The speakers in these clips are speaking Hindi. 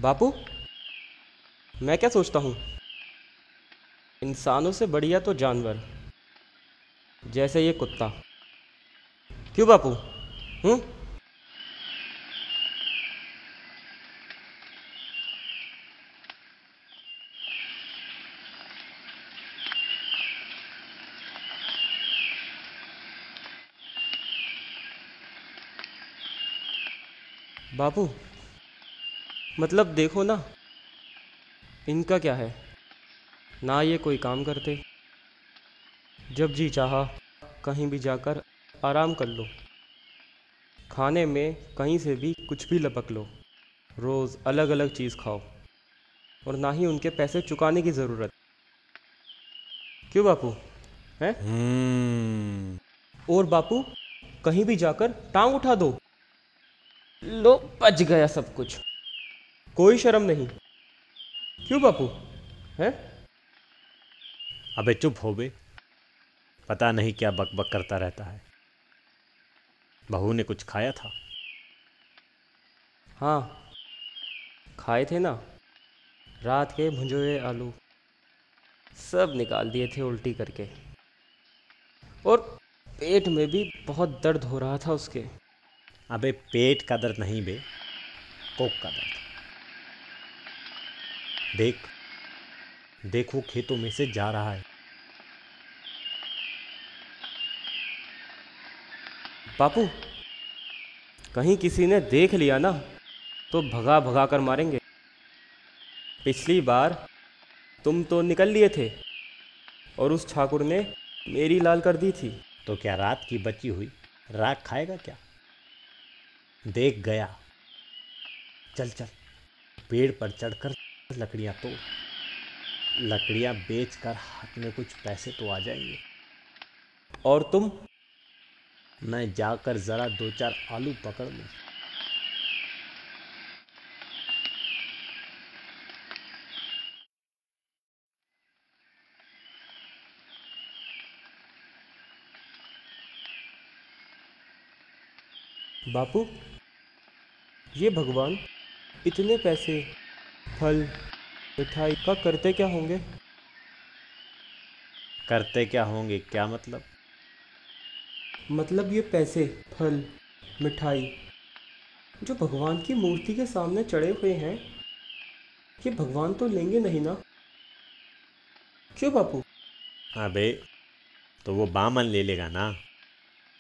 बापू, मैं क्या सोचता हूँ, इंसानों से बढ़िया तो जानवर, जैसे ये कुत्ता। क्यों बापू? हम्म। बापू, मतलब देखो ना, इनका क्या है, ना ये कोई काम करते, जब जी चाहा कहीं भी जाकर आराम कर लो, खाने में कहीं से भी कुछ भी लपक लो, रोज़ अलग अलग चीज़ खाओ, और ना ही उनके पैसे चुकाने की ज़रूरत। क्यों बापू? हैं? हम्म। और बापू, कहीं भी जाकर टांग उठा दो, लो बच गया सब कुछ, कोई शर्म नहीं। क्यों बापू? हैं? अबे चुप हो बे। पता नहीं क्या बकबक करता रहता है। बहू ने कुछ खाया था? हाँ, खाए थे ना, रात के भुंजे हुए आलू सब निकाल दिए थे उल्टी करके, और पेट में भी बहुत दर्द हो रहा था उसके। अबे पेट का दर्द नहीं बे, कोक का दर्द। देख, देख वो खेतों में से जा रहा है। बापू, कहीं किसी ने देख लिया ना तो भगा भगा कर मारेंगे। पिछली बार तुम तो निकल लिए थे और उस ठाकुर ने मेरी लाल कर दी थी। तो क्या रात की बची हुई राख खाएगा क्या? देख गया। चल चल, पेड़ पर चढ़कर लकड़ियां तोड़। लकड़ियां बेचकर हाथ में कुछ पैसे तो आ जाएंगे। और तुम? मैं जाकर जरा दो चार आलू पकड़ लूं। बापू, ये भगवान इतने पैसे, फल, मिठाई का करते क्या होंगे? करते क्या होंगे क्या मतलब? मतलब ये पैसे, फल, मिठाई जो भगवान की मूर्ति के सामने चढ़े हुए हैं, ये भगवान तो लेंगे नहीं ना? क्यों बापू? अबे तो वो बामन ले लेगा ना।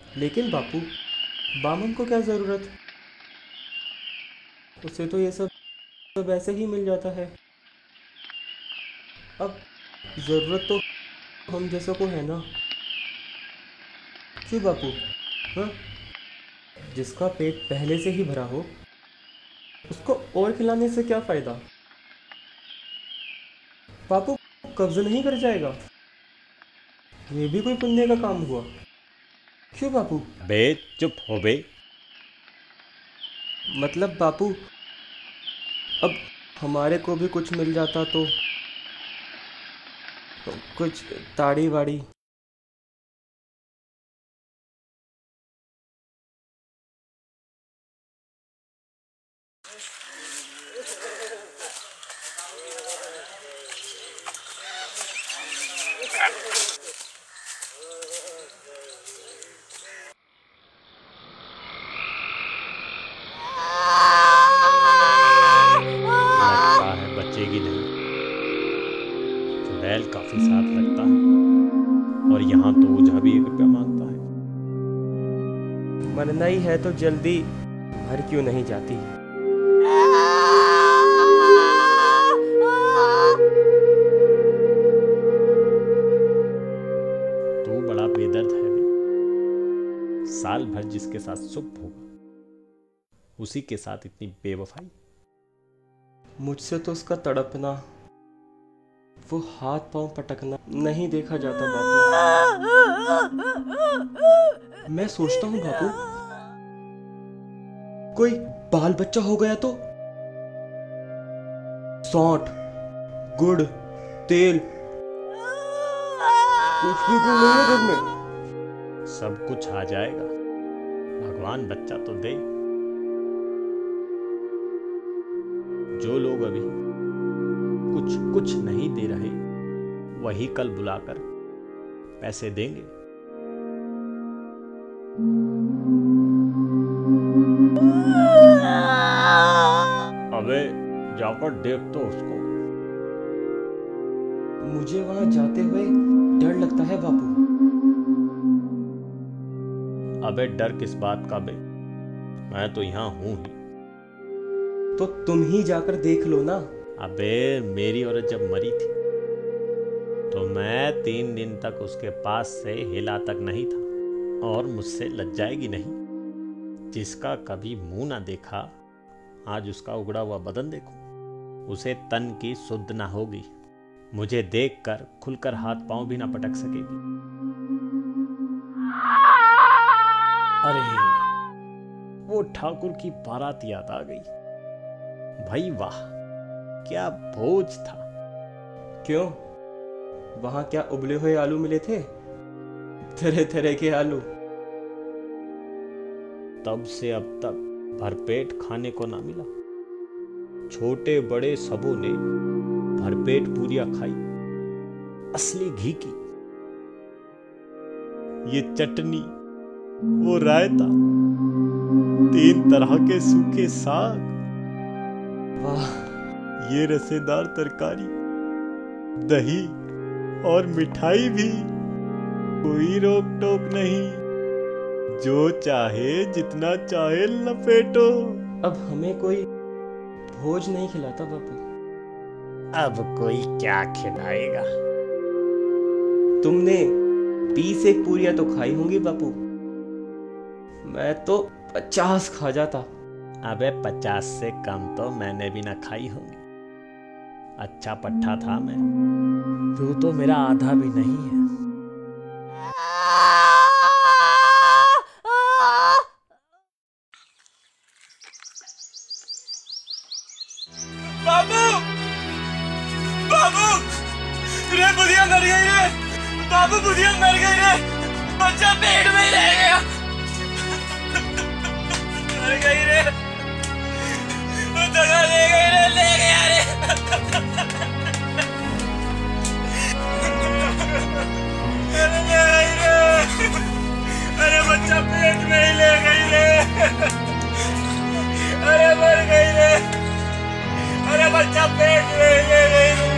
लेकिन बापू, बामन को क्या ज़रूरत, उसे तो ये सब ऐसे ही मिल जाता है। अब ज़रूरत तो हम जैसों को है ना। क्यों बापू? हाँ, जिसका पेट पहले से ही भरा हो उसको और खिलाने से क्या फ़ायदा? बापू, कब्ज नहीं कर जाएगा, ये भी कोई पुण्य का काम हुआ? क्यों बापू? बे चुप हो बे। मतलब बापू, अब हमारे को भी कुछ मिल जाता तो, कुछ ताड़ी वाड़ी। लगता है बचेगी नहीं। चुड़ैल काफी साथ लगता है, और यहाँ तो ओझा भी 1 रुपया मांगता है। मरना ही है तो जल्दी मर क्यों नहीं जाती? तू बड़ा बेदर्द है बे। साल भर जिसके साथ सुख होगा, उसी के साथ इतनी बेवफाई। मुझसे तो उसका तड़पना, वो हाथ पांव पटकना नहीं देखा जाता बापू। मैं सोचता हूँ बापू, कोई बाल बच्चा हो गया तो सौंठ, गुड़, तेल कुछ भी क्यों नहीं है घर में? सब कुछ आ जाएगा, भगवान बच्चा तो दे। जो लोग अभी कुछ कुछ नहीं दे रहे वही कल बुलाकर पैसे देंगे। अबे जाकर देख तो उसको। मुझे वहां जाते हुए डर लगता है बापू। अबे डर किस बात का बे, मैं तो यहाँ हूं ही। तो तुम ही जाकर देख लो ना। अबे मेरी औरत जब मरी थी तो मैं 3 दिन तक उसके पास से हिला तक नहीं था और मुझसे लज्जाएगी नहीं। जिसका कभी मुंह ना देखा आज उसका उगड़ा हुआ बदन देखो, उसे तन की सुध ना होगी। मुझे देखकर खुलकर हाथ पांव भी ना पटक सकेगी। अरे वो ठाकुर की बारात याद आ गई। भाई वाह, क्या भोज था। क्यों, वहां क्या उबले हुए आलू मिले थे? तरह तरह के आलू। तब से अब तक भरपेट खाने को ना मिला। छोटे बड़े सबों ने भरपेट पूरियां खाई, असली घी की। ये चटनी, वो रायता, 3 तरह के सूखे साग, वाह, ये रसेदार तरकारी, दही और मिठाई भी। कोई रोक टोक नहीं, जो चाहे जितना चाहे लपेटो। अब हमें कोई भोज नहीं खिलाता बापू। अब कोई क्या खिलाएगा? तुमने 20 पूरियां तो खाई होंगी बापू, मैं तो 50 खा जाता। अबे 50 से कम तो मैंने भी ना खाई होंगी। अच्छा पट्टा था मैं, तू तो मेरा आधा भी नहीं है। बाबू, बाबू, रे बुधिया मर गई रे। बाबू बुधिया मर गई रे, बच्चा पेट में ही रह गया। मर गई रे, वो दगा ले गई रे, ले गया रे। अरे ले गई रे, अरे बच्चा पेट में ही ले गई रे। अरे मर गई रे, अरे बच्चा पेट में ही ले गई रे।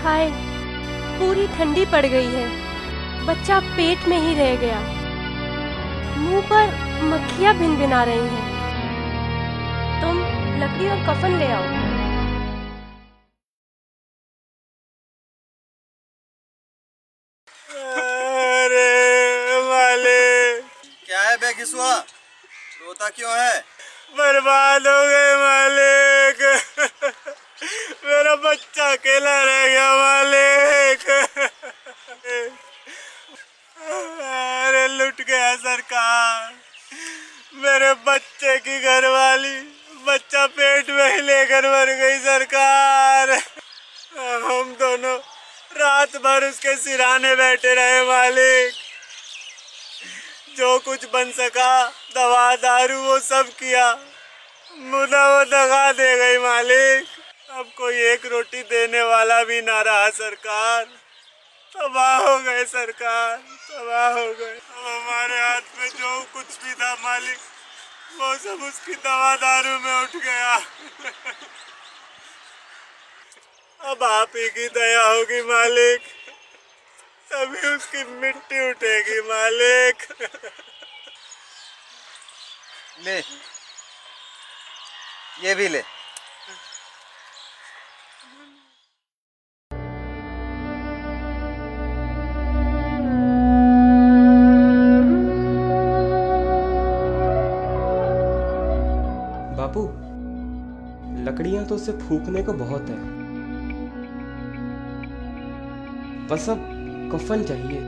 हाय, पूरी ठंडी पड़ गई है, बच्चा पेट में ही रह गया। मुंह पर मक्खियां भिनभिना रही हैं। तुम लकड़ी और कफन ले आओ। अरे मालिक, क्या है बेगिसुआ, रोता क्यों है? बर्बाद हो गए मालिक। मेरा बच्चा अकेला रह गया मालिक। अरे लुट गया सरकार, मेरे बच्चे की घरवाली बच्चा पेट में ही लेकर मर गई सरकार। हम दोनों रात भर उसके सिराने बैठे रहे मालिक। जो कुछ बन सका, दवा दारू वो सब किया, मुदा वो दगा दे गई मालिक। अब कोई एक रोटी देने वाला भी ना रहा सरकार। तबाह हो गए सरकार, तबाह हो गए। अब हमारे हाथ में जो कुछ भी था मालिक, वो सब उसकी दवा दारू में उठ गया। अब आप ही की दया होगी मालिक, तभी उसकी मिट्टी उठेगी मालिक। ले, ये भी ले। बापू, लकड़ियां तो सिर्फ फूकने को बहुत है, बस अब कफन चाहिए।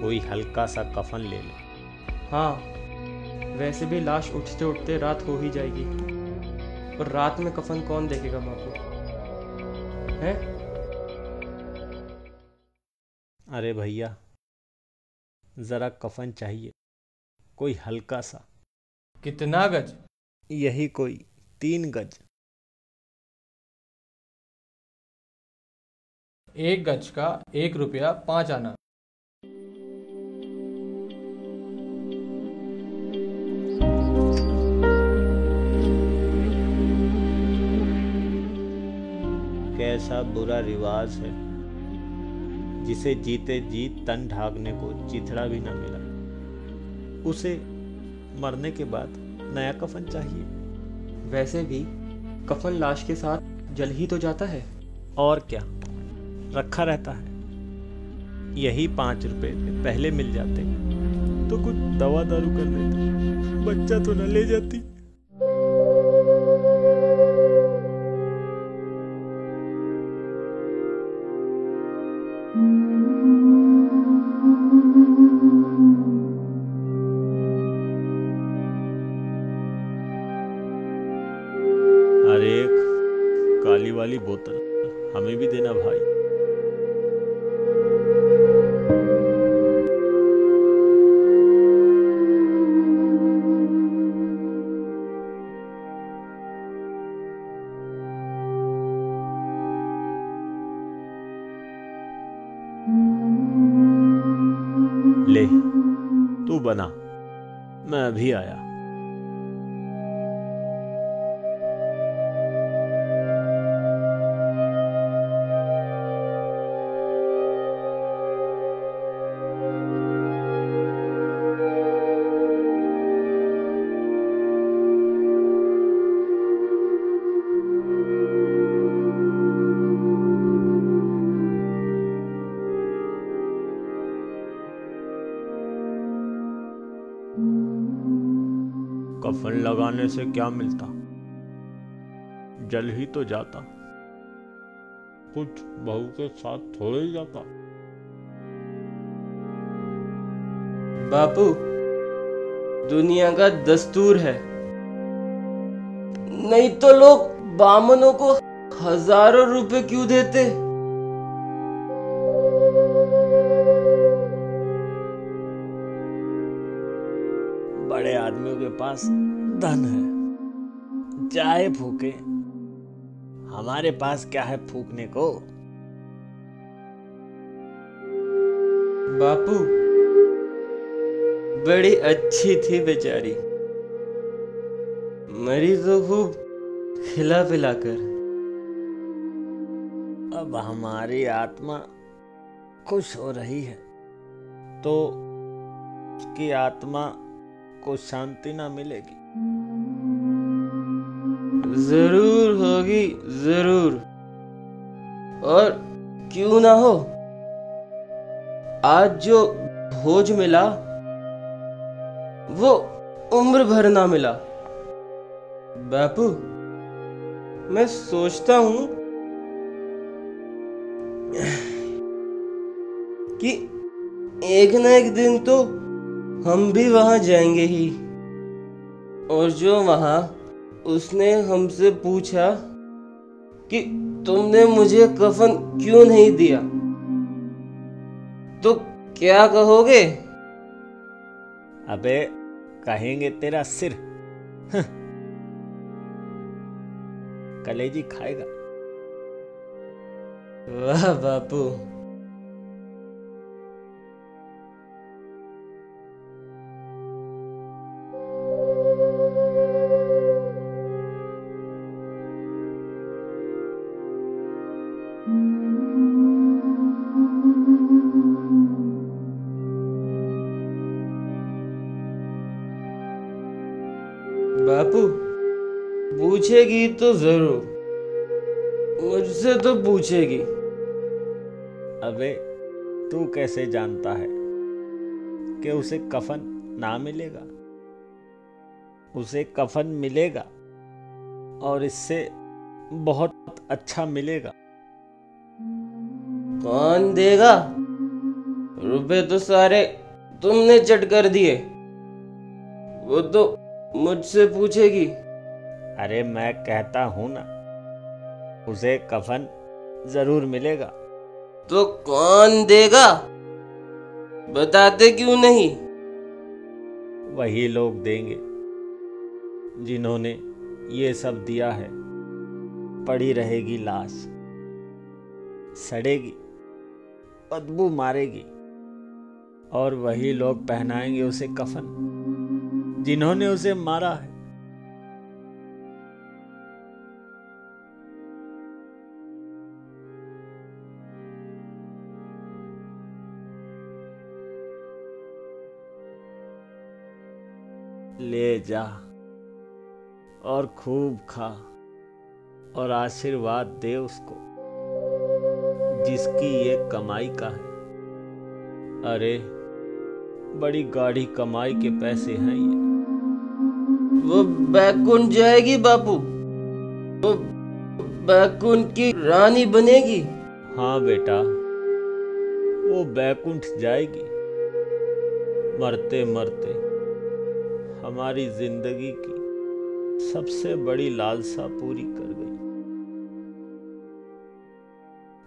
कोई हल्का सा कफन ले ले। हाँ, वैसे भी लाश उठते उठते रात हो ही जाएगी, और रात में कफन कौन देखेगा बापू? हैं? अरे भैया, जरा कफन चाहिए, कोई हल्का सा। कितना गज? यही कोई 3 गज। 1 गज का 1 रुपया 5 आना। कैसा बुरा रिवाज है जिसे जीते जी तन ढांकने को चिथड़ा भी ना मिला, उसे मरने के बाद नया कफन चाहिए। वैसे भी कफन लाश के साथ जल ही तो जाता है। और क्या, रखा रहता है। यही 5 रुपए पहले मिल जाते तो कुछ दवा दारू कर लेते, बच्चा तो न ले जाती। अरे एक काली वाली बोतल हमें भी देना भाई। ले, तू बना, मैं अभी आया। कफन लगाने से क्या मिलता, जल ही तो जाता, कुछ बहू के साथ थोड़े ही जाता। बापू, दुनिया का दस्तूर है, नहीं तो लोग बामनों को हजारों रुपए क्यों देते? बड़े आदमियों के पास धन है, चाहे फूके, हमारे पास क्या है फूकने को। बापू, बड़ी अच्छी थी बेचारी, मरी तो खूब खिला पिला कर। अब हमारी आत्मा खुश हो रही है तो उसकी आत्मा को शांति ना मिलेगी। जरूर होगी, जरूर, और क्यों ना हो। आज जो भोज मिला वो उम्र भर ना मिला। बापू, मैं सोचता हूं कि एक ना एक दिन तो हम भी वहां जाएंगे ही। और जो वहां उसने हमसे पूछा कि तुमने मुझे कफन क्यों नहीं दिया, तो क्या कहोगे? अबे, कहेंगे तेरा सिर। कलेजी खाएगा। वाह बापू, बापू पूछेगी तो जरूर, मुझसे तो पूछेगी। अबे, तू कैसे जानता है कि उसे कफन ना मिलेगा? उसे कफन मिलेगा और इससे बहुत अच्छा मिलेगा। कौन देगा? रुपए तो सारे तुमने चट कर दिए, वो तो मुझसे पूछेगी। अरे मैं कहता हूं ना, उसे कफन जरूर मिलेगा। तो कौन देगा? बताते क्यों नहीं? वही लोग देंगे जिन्होंने ये सब दिया है। पड़ी रहेगी लाश, सड़ेगी, बदबू मारेगी, और वही लोग पहनाएंगे उसे कफन जिन्होंने उसे मारा है। ले जा और खूब खा और आशीर्वाद दे उसको जिसकी ये कमाई का है। अरे बड़ी गाढ़ी कमाई के पैसे हैं ये। वो बैकुंठ जाएगी बापू, वो बैकुंठ की रानी बनेगी। हाँ बेटा, वो बैकुंठ जाएगी। मरते मरते हमारी जिंदगी की सबसे बड़ी लालसा पूरी कर गई।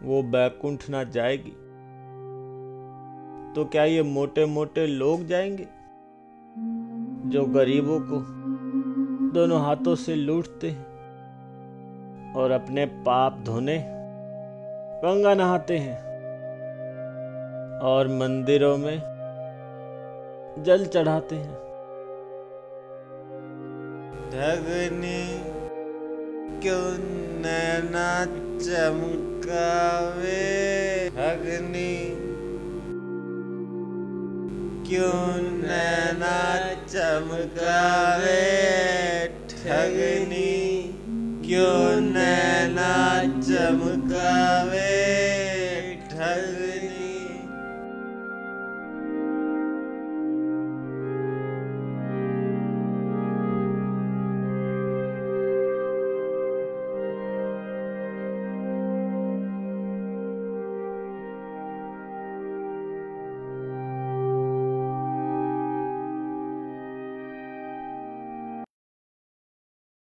वो बैकुंठ ना जाएगी तो क्या ये मोटे मोटे लोग जाएंगे जो गरीबों को दोनों हाथों से लूटते हैं और अपने पाप धोने गंगा नहाते हैं और मंदिरों में जल चढ़ाते हैं। ठगनी क्यों नैना चमकावे, ठगनी क्यों नैना चमकावे, ठगनी क्यों नैना चमकावे।